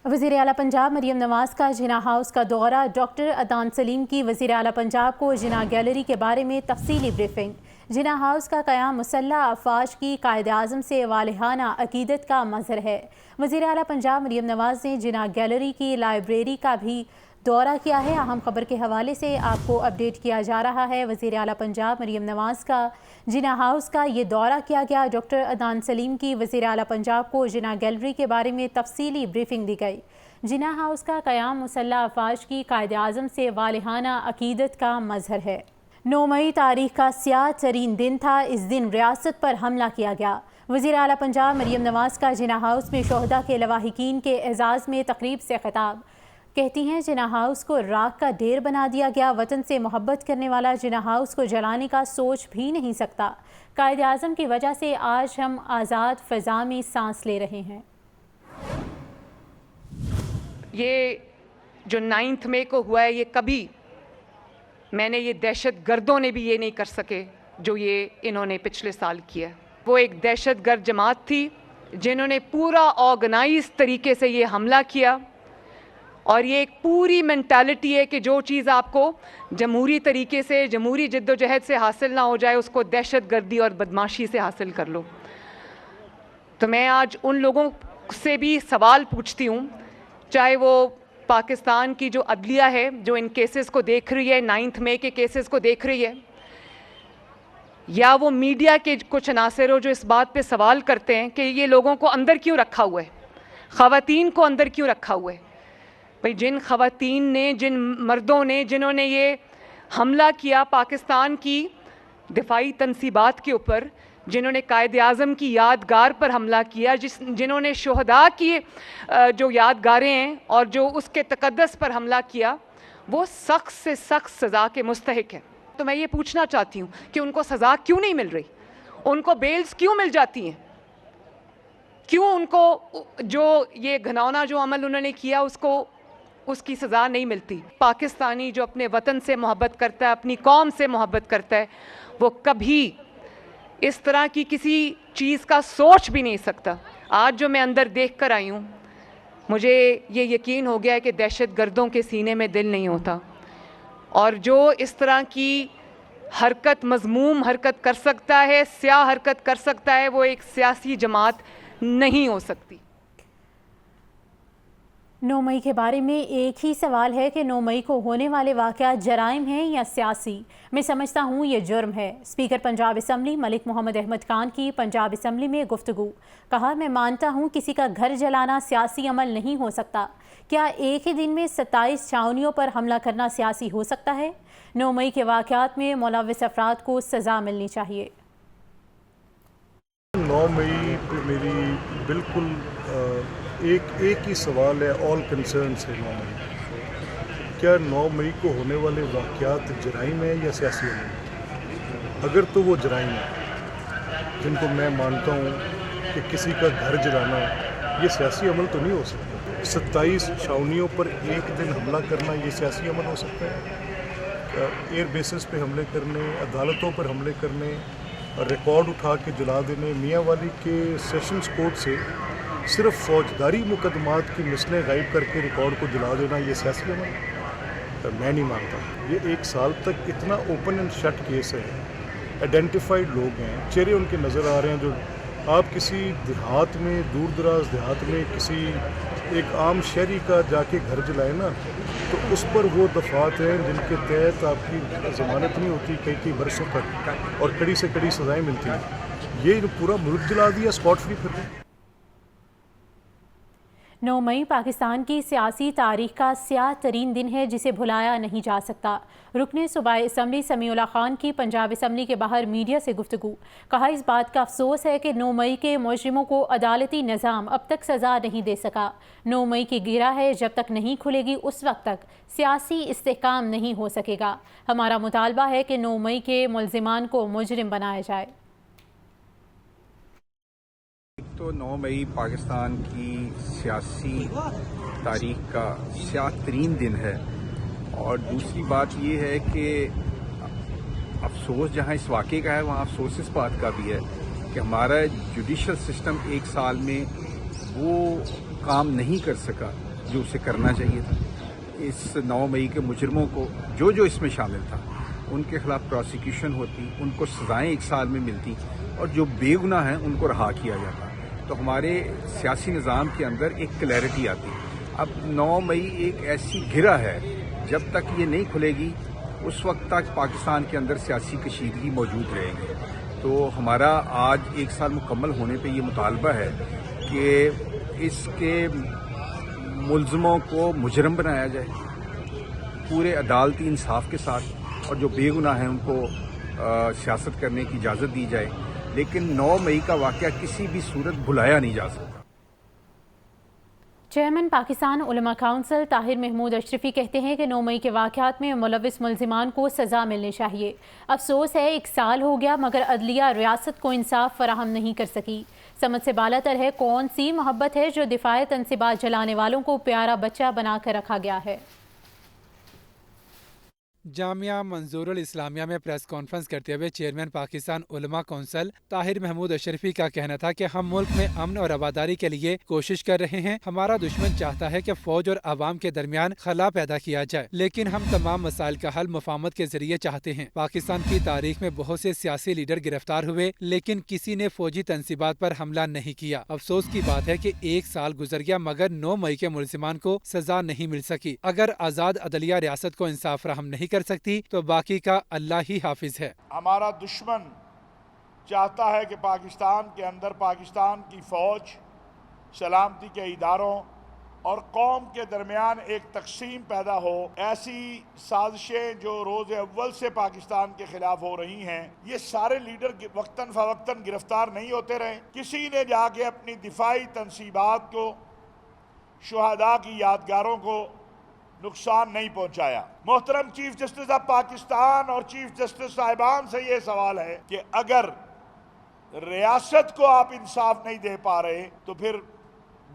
वज़ीर आला पंजाब मरीम नवाज़ का जिना हाउस का दौरा। डॉक्टर अदनान सलीम की वज़ीर आला पंजाब को जिना गैलरी के बारे में तफसीली ब्रीफिंग। जिना हाउस का क़याम मुसल्लह अफ़वाज की कायद आज़म से वालिहाना अक़ीदत का मज़हर है। वज़ीर आला पंजाब मरीम नवाज़ ने जिना गैलरी की लाइब्रेरी का भी दौरा किया है। अहम खबर के हवाले से आपको अपडेट किया जा रहा है। वज़ीर आला पंजाब मरीम नवाज़ का जिना हाउस का ये दौरा किया गया। डॉक्टर अदनान सलीम की वज़ीर आला पंजाब को जिना गैलरी के बारे में तफसीली ब्रीफिंग दी गई। जिना हाउस का क़याम मुसल्लह अफ़वाज की कायद आज़म से वालिहाना अक़ीदत का मज़हर है। 9 मई तारीख का स्याह तरीन दिन था। इस दिन रियासत पर हमला किया गया। वज़ीर आला पंजाब मरीम नवाज़ का जिना हाउस में शोहदा के लवाहिकीन के एजाज़ में तकरीब से खिताब। कहती हैं जिना हाउस को राख का ढेर बना दिया गया। वतन से मोहब्बत करने वाला जिना हाउस को जलाने का सोच भी नहीं सकता। कायद आज़म की वजह से आज हम आज़ाद फ़ज़ा में सांस ले रहे हैं। ये जो 9 मई को हुआ है, ये कभी मैंने ये दहशत गर्दों ने भी ये नहीं कर सके जो ये इन्होंने पिछले साल किया। वो एक दहशत गर्द जमात थी जिन्होंने पूरा ऑर्गेनाइज तरीके से ये हमला किया। और ये एक पूरी मेंटालिटी है कि जो चीज़ आपको जमहूरी तरीके से, जमहूरी जद्दोजहद से हासिल ना हो जाए, उसको दहशत गर्दी और बदमाशी से हासिल कर लो। तो मैं आज उन लोगों से भी सवाल पूछती हूँ, चाहे वो पाकिस्तान की जो अदलिया है जो इन केसेस को देख रही है, 9 मई के केसेस को देख रही है, या वो मीडिया के कुछ अनासर हो जो इस बात पे सवाल करते हैं कि ये लोगों को अंदर क्यों रखा हुआ है, ख़वातीन को अंदर क्यों रखा हुआ है। भाई जिन ख़वातीन ने, जिन मर्दों ने, जिन्होंने ये हमला किया पाकिस्तान की दिफाई तनसीबात के ऊपर, जिन्होंने कायद आज़म की यादगार पर हमला किया, जिन्होंने शोहदा की जो यादगारें हैं और जो उसके तक़द्दस पर हमला किया, वो सख्त से सख्त सज़ा के मुस्तहिक हैं। तो मैं ये पूछना चाहती हूँ कि उनको सज़ा क्यों नहीं मिल रही, उनको बेल्स क्यों मिल जाती हैं, क्यों उनको जो ये घिनौना जो अमल उन्होंने किया उसकी सज़ा नहीं मिलती। पाकिस्तानी जो अपने वतन से मोहब्बत करता है, अपनी कौम से मोहब्बत करता है, वो कभी इस तरह की किसी चीज़ का सोच भी नहीं सकता। आज जो मैं अंदर देख कर आई हूँ, मुझे ये यकीन हो गया है कि दहशत गर्दों के सीने में दिल नहीं होता, और जो इस तरह की हरकत, मज़मूम हरकत कर सकता है, स्याह हरकत कर सकता है, वो एक सियासी जमात नहीं हो सकती। 9 मई के बारे में एक ही सवाल है कि 9 मई को होने वाले वाक़यात जराइम हैं या सियासी। मैं समझता हूँ ये जुर्म है। स्पीकर पंजाब असम्बली मलिक मोहम्मद अहमद खान की पंजाब असम्बली में गुफ्तगू। कहा, मैं मानता हूँ किसी का घर जलाना सियासी अमल नहीं हो सकता। क्या एक ही दिन में 27 छावनियों पर हमला करना सियासी हो सकता है? 9 मई के वाक़यात में मुलव्वस अफराद को सज़ा मिलनी चाहिए। 9 मई पर मेरी बिल्कुल एक ही सवाल है ऑल कंसर्न से। 9 मई, क्या 9 मई को होने वाले वाक़यात जराइम है या सियासी अमल? अगर तो वो जराइम है, जिनको मैं मानता हूँ कि किसी का घर जलाना, ये सियासी अमल तो नहीं हो सकता। 27 छावनियों पर एक दिन हमला करना, ये सियासी अमल हो सकता है? एयर बेसिस पे हमले करने, अदालतों पर हमले करने, रिकॉर्ड उठा के जला देने, मियाँ वाली के सेशंस कोर्ट से सिर्फ फौजदारी मुकदमात की मिसलें गायब करके रिकॉर्ड को जला देना, ये सियासी अमल? मैं नहीं मानता। ये 1 साल तक इतना ओपन एंड शट केस है, आइडेंटिफाइड लोग हैं, चेहरे उनके नज़र आ रहे हैं। जो आप किसी देहात में, दूर दराज देहात में किसी एक आम शहरी का जाके घर जलाए ना, तो उस पर वो दफ़ात हैं जिनके तहत आपकी ज़मानत नहीं होती कई बरसों तक, और कड़ी से कड़ी सज़ाएँ मिलती हैं। ये पूरा मुल्क जला दिया स्पॉट फ्री फिर। 9 मई पाकिस्तान की सियासी तारीख का स्याह तरीन दिन है जिसे भुलाया नहीं जा सकता। रुकने सूबाई असम्बली समीउल्लाह खान की पंजाब असम्बली के बाहर मीडिया से गुफ्तगू। कहा, इस बात का अफसोस है कि 9 मई के मुजरिमों को अदालती निज़ाम अब तक सज़ा नहीं दे सका। 9 मई की गिरह है, जब तक नहीं खुलेगी उस वक्त तक सियासी इस्तेहकाम नहीं हो सकेगा। हमारा मुतालबा है कि 9 मई के मुलजिमान को मुजरिम बनाया जाए। तो 9 मई पाकिस्तान की सियासी तारीख का स्याह तरीन दिन है, और दूसरी बात ये है कि अफसोस जहाँ इस वाक़े का है, वहाँ अफसोस इस बात का भी है कि हमारा जुडिशल सिस्टम 1 साल में वो काम नहीं कर सका जो उसे करना चाहिए था। इस 9 मई के मुजरमों को जो इसमें शामिल था उनके खिलाफ प्रोसिक्यूशन होती, उनको सजाएं 1 साल में मिलती और जो बेगुनाह हैं उनको रहा किया जाता। तो हमारे सियासी निज़ाम के अंदर एक क्लैरिटी आती। अब 9 मई एक ऐसी गिरह है, जब तक ये नहीं खुलेगी उस वक्त तक पाकिस्तान के अंदर सियासी कशीदगी मौजूद रहेगी। तो हमारा आज 1 साल मुकम्मल होने पे ये मुतालबा है कि इसके मुल्ज़मों को मुजरम बनाया जाए पूरे अदालती इंसाफ के साथ, और जो बेगुनाह हैं उनको सियासत करने की इजाज़त दी जाए। लेकिन 9 मई का वाक़या किसी भी सूरत भुलाया नहीं जा सकता। चेयरमैन पाकिस्तान उलमा काउंसिल ताहिर महमूद अशरफी कहते हैं कि 9 मई के वाक़यात में मुलविस मुल्ज़िमान को सज़ा मिलनी चाहिए। अफसोस है 1 साल हो गया मगर अदलिया रियासत को इंसाफ फराहम नहीं कर सकी। समझ से बालातर है कौन सी मोहब्बत है जो दिफाए तनसीबात जलाने वालों को प्यारा बच्चा बना कर रखा गया है। जामिया मंजूरुल इस्लामिया में प्रेस कॉन्फ्रेंस करते हुए चेयरमैन पाकिस्तान उलमा काउंसिल ताहिर महमूद अशरफी का कहना था कि हम मुल्क में अमन और आबादारी के लिए कोशिश कर रहे हैं। हमारा दुश्मन चाहता है कि फौज और आवाम के दरमियान खला पैदा किया जाए, लेकिन हम तमाम मसाइल का हल मुफाहमत के जरिए चाहते हैं। पाकिस्तान की तारीख में बहुत से सियासी लीडर गिरफ्तार हुए, लेकिन किसी ने फौजी तनसीबात पर हमला नहीं किया। अफसोस की बात है कि 1 साल गुजर गया मगर 9 मई के मुल्ज़िमान को सजा नहीं मिल सकी। अगर आज़ाद अदलिया रियासत को इंसाफ फराहम नहीं कर सकती तो बाकी का अल्लाह ही हाफिज है। हमारा दुश्मन चाहता है कि पाकिस्तान के अंदर पाकिस्तान की फौज, सलामती के इदारों और कौम के दरमियान एक तकसीम पैदा हो। ऐसी साजिशें जो रोज़ अव्वल से पाकिस्तान के खिलाफ हो रही हैं, ये सारे लीडर वक्तन फ़वक्तन गिरफ्तार नहीं होते रहे। किसी ने जाके अपनी दिफाई तनसीबात को, शुहदा की यादगारों को नुकसान नहीं पहुंचाया। मोहतरम चीफ जस्टिस ऑफ पाकिस्तान और चीफ जस्टिस साहिबान से ये सवाल है कि अगर रियासत को आप इंसाफ नहीं दे पा रहे तो फिर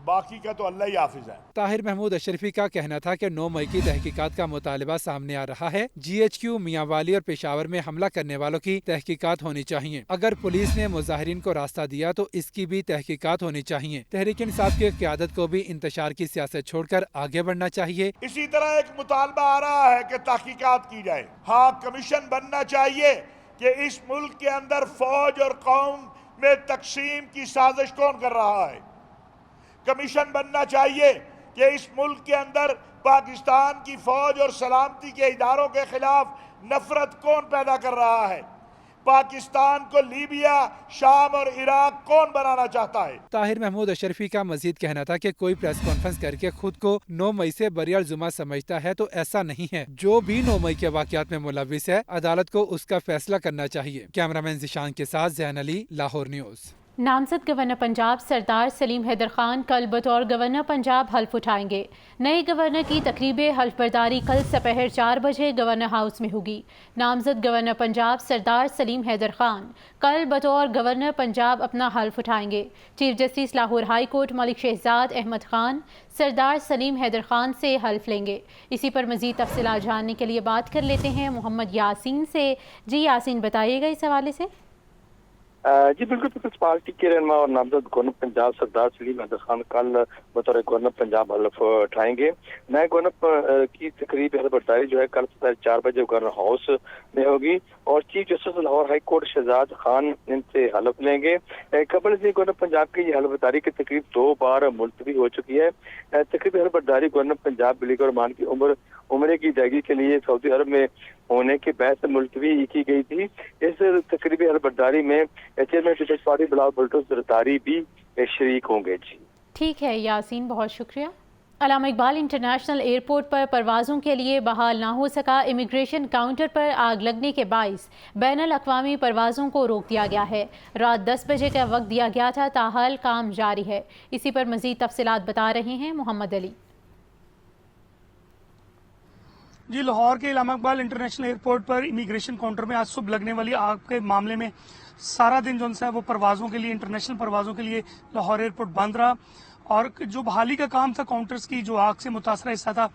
बाकी का तो अल्लाह ही हाफिज है। ताहिर महमूद अशरफी का कहना था कि 9 मई की तहकीकात का मुतालबा सामने आ रहा है। GHQ, मियांवाली और पेशावर में हमला करने वालों की तहकीकात होनी चाहिए। अगर पुलिस ने मुजाहिरीन को रास्ता दिया तो इसकी भी तहकीकात होनी चाहिए। तहरीक इंसाफ की क़यादत को भी इंतशार की सियासत छोड़कर आगे बढ़ना चाहिए। इसी तरह एक मुतालबा आ रहा है कि तहकीकात की जाए। हाँ, कमीशन बनना चाहिए कि इस मुल्क के अंदर फौज और कौम में तकसीम की साजिश कौन कर रहा है। कमीशन बनना चाहिए कि इस मुल्क के अंदर पाकिस्तान की फौज और सलामती के इदारों के खिलाफ नफरत कौन पैदा कर रहा है। पाकिस्तान को लीबिया, शाम और इराक कौन बनाना चाहता है। ताहिर महमूद अशरफी का मजीद कहना था कि कोई प्रेस कॉन्फ्रेंस करके खुद को 9 मई से बरियाल जुमा समझता है तो ऐसा नहीं है। जो भी 9 मई के वाकयात में मुलविस है अदालत को उसका फैसला करना चाहिए। कैमरामैन जिशान के साथ जैन अली, लाहौर न्यूज़। नामजद गवर्नर पंजाब सरदार सलीम हैदर खान कल बतौर गवर्नर पंजाब हल्फ उठाएंगे। नए गवर्नर की तकरीब हल्फ बर्दारी कल दोपहर 4 बजे गवर्नर हाउस में होगी। नामजद गवर्नर पंजाब सरदार सलीम हैदर खान कल बतौर गवर्नर पंजाब अपना हल्फ उठाएंगे। Chief justice Lahore high court Malik Shahzad Ahmad Khan Sardar Salim Haider Khan से हल्फ लेंगे। इसी पर मज़ीद तफसीलात जानने के लिए बात कर लेते हैं मोहम्मद यासीन से। जी यासीन, बताइएगा इस हवाले से। जी बिल्कुल, पीपल्स पार्टी के रहनुमा और नामजद गवर्नर पंजाब सरदार सलीम हैदर खान कल बतौर गवर्नर पंजाब हल्फ उठाएंगे। नए गवर्नर की तकरीब हल्फ बर्दारी जो है कल 4 बजे गवर्नर हाउस में होगी और chief justice Lahore high court Shahzad Khan इनसे हल्फ लेंगे। कबल से गवर्नर पंजाब की हल्फ बर्दारी की तकरीब 2 बार मुलतवी हो चुकी है। तकरीब हल्फ बर्दारी गवर्नर पंजाब बिलीग रहमान की उम्र की अदायगी के लिए सऊदी अरब में होने के बहस मुलतवी की गई थी। इस तकरीबी हल्फ बर्दारी में chairman Peoples Party Bilawal Bhutto Zardari भी शरीक होंगे। जी ठीक है यासीन, बहुत शुक्रिया। अल्लामा इकबाल इंटरनेशनल एयरपोर्ट पर परवाज़ों के लिए बहाल ना हो सका। इमिग्रेशन काउंटर पर आग लगने के बाइस बैनुल अक़वामी परवाज़ों को रोक दिया गया है। रात 10 बजे का वक्त दिया गया था, ताहाल काम जारी है। इसी पर मज़ीद तफसीलात बता रहे हैं मोहम्मद अली। जी, लाहौर के अल्लामा इकबाल इंटरनेशनल एयरपोर्ट पर इमिग्रेशन काउंटर में आज सुबह लगने वाली आग के मामले में सारा दिन जो है वो परवाज़ों के लिए, इंटरनेशनल परवाज़ों के लिए लाहौर एयरपोर्ट बंद रहा और जो बहाली का काम था काउंटर्स की, जो आग से मुतासरा हिस्सा था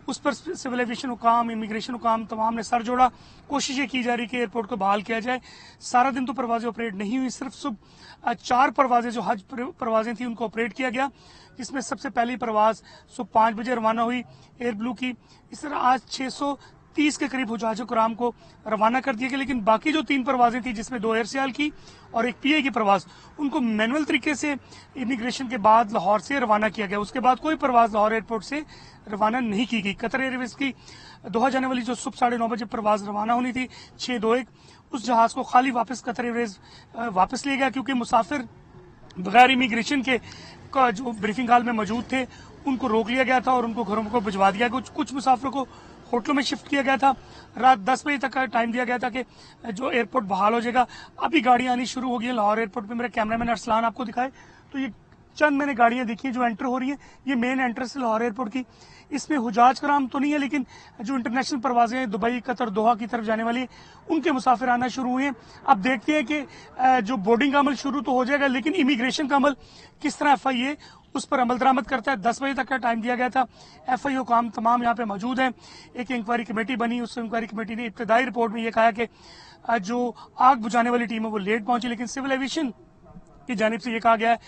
उस पर सिविल एविएशन हुकाम, इमिग्रेशन हुकाम तमाम ने सर जोड़ा। कोशिश ये की जा रही कि एयरपोर्ट को बहाल किया जाए। सारा दिन तो परवाजें ऑपरेट नहीं हुई, सिर्फ सुबह 4 परवाजें जो हज परवाजें थी उनको ऑपरेट किया गया, जिसमें सबसे पहली परवाज सुबह 5 बजे रवाना हुई एयर ब्लू की। इस तरह आज 630 के करीब हुज्जाज कराम को रवाना कर दिया गया, लेकिन बाकी जो 3 परवाजें थी जिसमें 2 एयर सियाल की और एक पीए की परवाज, उनको मैनुअल तरीके से इमिग्रेशन के बाद लाहौर से रवाना किया गया। उसके बाद कोई परवाज लाहौर एयरपोर्ट से रवाना नहीं की गई। कतर एयरवेज की दोहा जाने वाली जो सुबह 9:30 बजे परवाज रवाना होनी थी 621, उस जहाज को खाली वापस कतर एयरवेज वापस लिया गया, क्योंकि मुसाफिर बगैर इमिग्रेशन के का जो ब्रीफिंग हॉल में मौजूद थे उनको रोक लिया गया था और उनको घरों को भिजवा दिया गया। कुछ मुसाफिरों को होटलों में शिफ्ट किया गया था। रात 10 बजे तक का टाइम दिया गया था कि जो एयरपोर्ट बहाल हो जाएगा। अभी गाड़ियां आनी शुरू हो गई है लाहौर एयरपोर्ट पे। मेरे कैमरामैन अरसलान आपको दिखाए तो ये चंद मैंने गाड़ियां देखी हैं जो एंटर हो रही हैं। ये मेन एंट्रेंस है लाहौर एयरपोर्ट की। इसमें हुजाज कराम तो नहीं है, लेकिन जो इंटरनेशनल परवाजें दुबई, कतर, दोहा की तरफ जाने वाली उनके मुसाफिर आना शुरू हुए हैं। अब देखते हैं कि जो बोर्डिंग का अमल शुरू तो हो जाएगा, लेकिन इमिग्रेशन का अमल किस तरह FIA उस पर अमल दरामद करता है। 10 बजे तक का टाइम दिया गया था। FIA हुकाम तमाम यहाँ पे मौजूद हैं। एक इंक्वायरी कमेटी बनी, उस इंक्वायरी कमेटी ने इब्तदाई रिपोर्ट में ये कहा कि जो आग बुझाने वाली टीम है वो लेट पहुंची, लेकिन सिविल एविएशन की जानिब से ये कहा गया है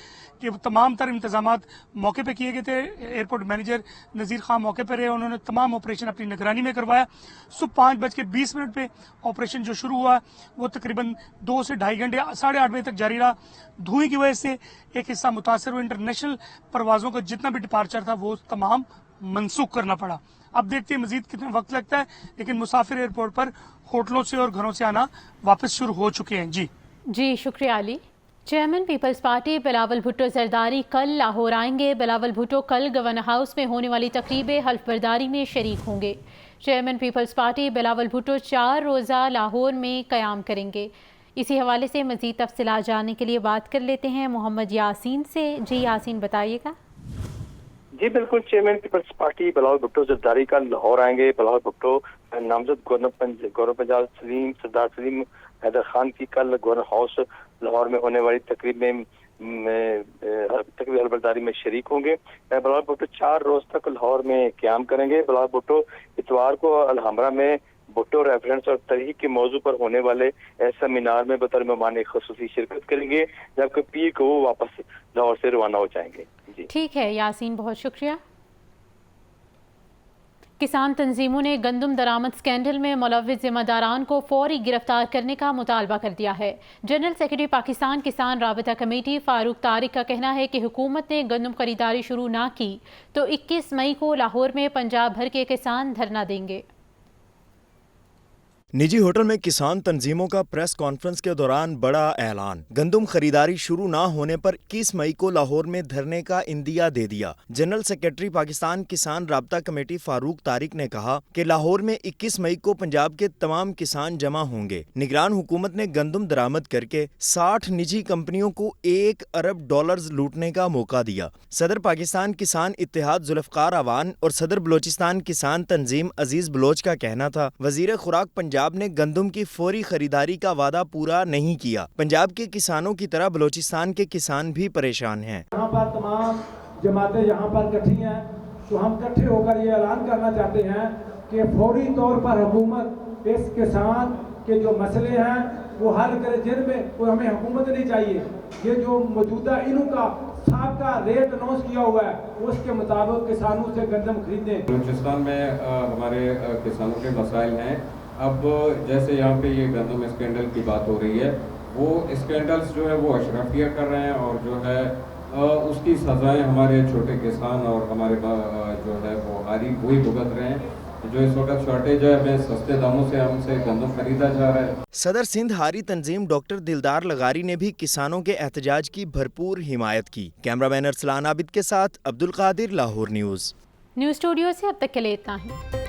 कि तमाम तर इंतजामात मौके पे किए गए थे। एयरपोर्ट मैनेजर नज़ीर खान मौके पर रहे, उन्होंने तमाम ऑपरेशन अपनी निगरानी में करवाया। सुबह 5:20 पे ऑपरेशन जो शुरू हुआ वो तकरीबन 2 से 2.5 घंटे 8:30 बजे तक जारी रहा। धुएं की वजह से एक हिस्सा मुतासर हुआ। इंटरनेशनल परवाजों का जितना भी डिपार्चर था वो तमाम मनसूख करना पड़ा। अब देखते हैं मजीद कितना वक्त लगता है, लेकिन मुसाफिर एयरपोर्ट पर होटलों से और घरों से आना वापस शुरू हो चुके हैं। जी शुक्रिया Ali. Chairman Peoples Party Bilawal Bhutto Zardari कल लाहौर आएंगे। बिलावल भुट्टो कल गवर्नर हाउस में होने वाली तकरीब हल्फ बर्दारी में शरीक होंगे। Chairman Peoples Party Bilawal Bhutto 4 रोज़ा लाहौर में क़याम करेंगे। इसी हवाले से मज़ीद तफसीलात जानने के लिए बात कर लेते हैं मोहम्मद यासीन से। जी यासीन बताइएगा। जी बिल्कुल, chairman Peoples Party Bilawal Bhutto Zardari कल लाहौर आएंगे। बिलावल भुट्टो नामजद गवर्नर पंजाब सरदार सलीम हैदर खान की कल गवर्नर हाउस लाहौर में होने वाली तकरीब में हल्फबर्दारी में शरीक होंगे। बिलावल भुट्टो 4 रोज तक लाहौर में क़याम करेंगे। बिलावल भुट्टो इतवार को अलहमरा में भुट्टो रेफरेंस और तहरीक के मौजू पर होने वाले सेमिनार में बतौर मेहमान ख़ुसूसी शिरकत करेंगे, जबकि पीर को वो वापस लाहौर से रवाना हो जाएंगे। जी ठीक है यासीन, बहुत शुक्रिया। किसान तंजीमों ने गंदम दरामद स्कैंडल में मुलव्विस जिम्मेदारान को फौरी गिरफ्तार करने का मुतालबा कर दिया है। जनरल सेक्रेटरी पाकिस्तान किसान राबता कमेटी फारूक तारिक का कहना है कि हुकूमत ने गंदम खरीदारी शुरू ना की तो 21 मई को लाहौर में पंजाब भर के किसान धरना देंगे। निजी होटल में किसान तंजीमों का प्रेस कॉन्फ्रेंस के दौरान बड़ा ऐलान। गंदम खरीदारी शुरू ना होने पर 21 मई को लाहौर में धरने का इंदिया दे दिया। जनरल सेक्रेटरी पाकिस्तान किसान राबता कमेटी फारूक तारिक ने कहा कि लाहौर में 21 मई को पंजाब के तमाम किसान जमा होंगे। निगरान हुकूमत ने गंदम दरामद करके 60 निजी कंपनियों को $1 अरब लूटने का मौका दिया। सदर पाकिस्तान किसान इत्तेहाद जुल्फकार अवान और सदर बलोचिस्तान किसान तंजीम अजीज बलोच का कहना था वजीर खुराक पंजाब ने गंदम की फौरी खरीदारी का वादा पूरा नहीं किया। पंजाब के किसानों की तरह बलोचिस्तान के किसान भी परेशान हैं। यहाँ पर तमाम जमातें यहाँ पर इकट्ठी हैं, तो हम इकट्ठे होकर ये ऐलान करना चाहते हैं कि फौरी तौर पर हुकूमत इस किसान के जो मसले हैं वो हल करे, जिनमें कोई हमें हुकूमत नहीं चाहिए। ये जो मौजूदा इनू का साबका रेट अनाउंस किया हुआ है उसके मुताबिक किसानों से गंदम खरीदें। बलूचिस्तान में हमारे किसानों के मसाइल हैं। अब जैसे यहाँ पे ये गंदम स्कैंडल की बात हो रही है, वो स्कैंडल्स जो है वो अशराफिया कर रहे हैं और जो है उसकी सज़ाएं हमारे छोटे किसान और हमारे जो है वो हारी वही भुगत रहे हैं। जो इस वक्त शॉर्टेज है, हमें सस्ते दामों से हमसे गंदम खरीदा जा रहा है। सदर सिंध हारी तंजीम डॉक्टर दिलदार लगारी ने भी किसानों के एहतजाज की भरपूर हिमायत की। कैमरामैन अरसलान आबिद के साथ Abdul Qadir, Lahore news. News studio से अब तक के लिए इतना ही।